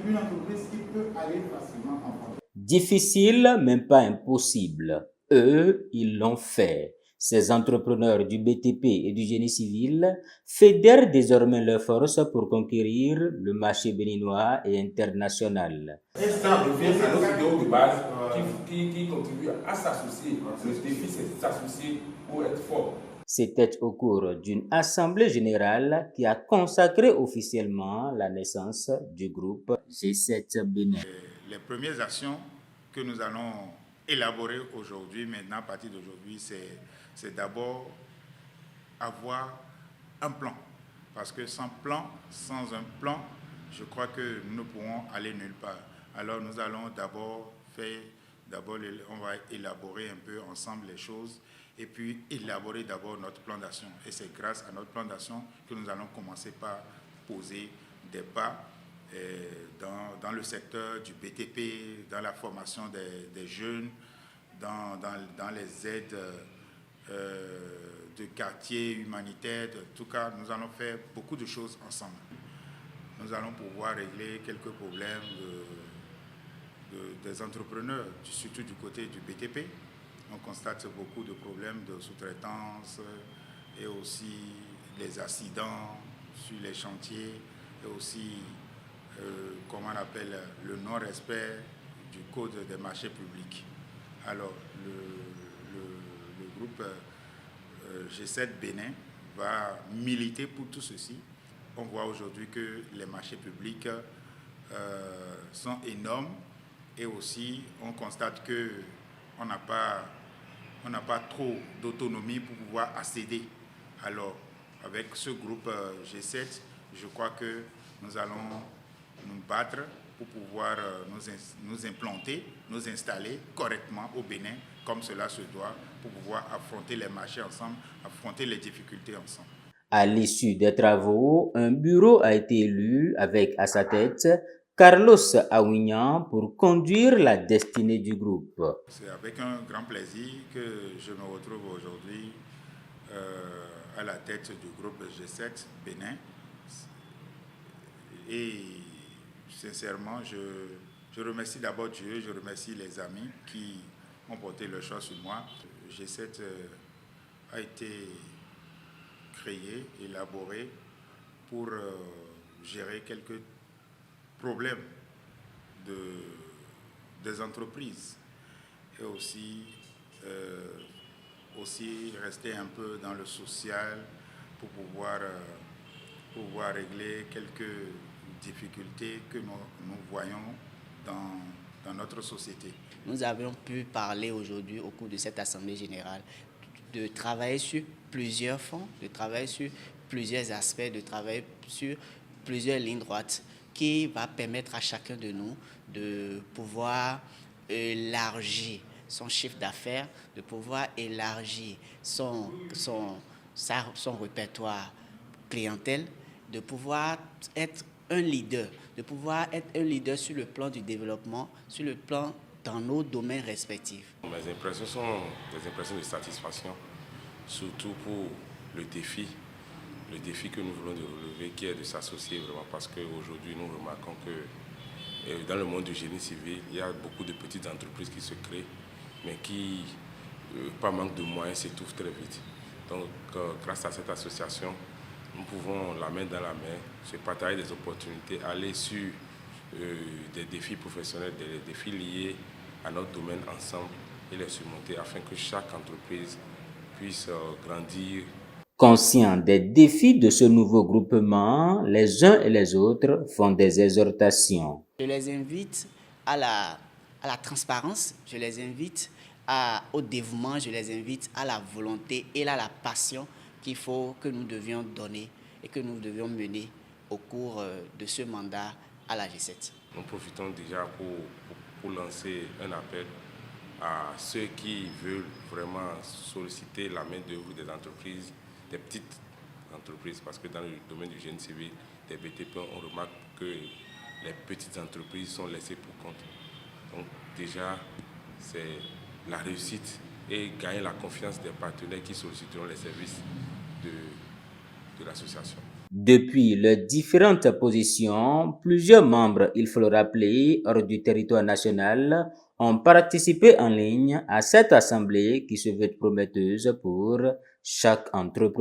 une entreprise qui peut aller facilement en France. Difficile, même pas impossible. Eux, ils l'ont fait. Ces entrepreneurs du BTP et du génie civil fédèrent désormais leurs forces pour conquérir le marché béninois et international. Et ça revient à notre idéal de base qui contribue à s'associer. Le défi, c'est s'associer pour être fort. C'était au cours d'une assemblée générale qui a consacré officiellement la naissance du groupe G7 Bénin. Les premières actions que nous allons élaborer aujourd'hui, maintenant à partir d'aujourd'hui, c'est d'abord avoir un plan. Parce que sans un plan, je crois que nous ne pourrons aller nulle part. Alors nous allons on va élaborer un peu ensemble les choses et puis élaborer d'abord notre plan d'action. Et c'est grâce à notre plan d'action que nous allons commencer par poser des pas dans le secteur du BTP, dans la formation des jeunes, dans les aides de quartier humanitaire. En tout cas, nous allons faire beaucoup de choses ensemble. Nous allons pouvoir régler quelques problèmes des entrepreneurs, surtout du côté du BTP. On constate beaucoup de problèmes de sous-traitance et aussi les accidents sur les chantiers et aussi, comment on appelle, le non-respect du code des marchés publics. Alors, le groupe G7 Bénin va militer pour tout ceci. On voit aujourd'hui que les marchés publics sont énormes et aussi on constate qu'on n'a pas trop d'autonomie pour pouvoir accéder. Alors, avec ce groupe G7, je crois que nous allons nous battre pour pouvoir nous implanter, nous installer correctement au Bénin, comme cela se doit, pour pouvoir affronter les marchés ensemble, affronter les difficultés ensemble. À l'issue des travaux, un bureau a été élu avec à sa tête Carlos Awignan pour conduire la destinée du groupe. C'est avec un grand plaisir que je me retrouve aujourd'hui à la tête du groupe G7 Bénin. Et sincèrement, je remercie d'abord Dieu, je remercie les amis qui ont porté leur choix sur moi. G7 a été créé, élaboré pour gérer quelques problèmes des entreprises et aussi rester un peu dans le social pour pouvoir régler quelques difficultés que nous voyons dans notre société. Nous avons pu parler aujourd'hui au cours de cette Assemblée générale de travailler sur plusieurs fronts, de travailler sur plusieurs aspects, de travailler sur plusieurs lignes droites qui va permettre à chacun de nous de pouvoir élargir son chiffre d'affaires, de pouvoir élargir son répertoire clientèle, de pouvoir être un leader, sur le plan du développement, sur le plan dans nos domaines respectifs. Mes impressions sont des impressions de satisfaction, surtout pour le défi que nous voulons de relever, qui est de s'associer vraiment, parce qu'aujourd'hui nous remarquons que dans le monde du génie civil, il y a beaucoup de petites entreprises qui se créent, mais qui, par manque de moyens, s'étouffent très vite. Donc, grâce à cette association, nous pouvons, la main dans la main, se partager des opportunités, aller sur des défis professionnels, des défis liés à notre domaine ensemble et les surmonter afin que chaque entreprise puisse grandir. Conscients des défis de ce nouveau groupement, les uns et les autres font des exhortations. Je les invite à la transparence, je les invite au dévouement, je les invite à la volonté et à la passion qu'il faut que nous devions donner et que nous devions mener au cours de ce mandat à la G7. Nous profitons déjà pour lancer un appel à ceux qui veulent vraiment solliciter la main-d'œuvre des entreprises, des petites entreprises, parce que dans le domaine du génie civil, des BTP, on remarque que les petites entreprises sont laissées pour compte. Donc déjà, c'est la réussite et gagner la confiance des partenaires qui solliciteront les services de l'association. Depuis les différentes positions, plusieurs membres, il faut le rappeler, hors du territoire national, ont participé en ligne à cette assemblée qui se veut prometteuse pour chaque entrepreneur.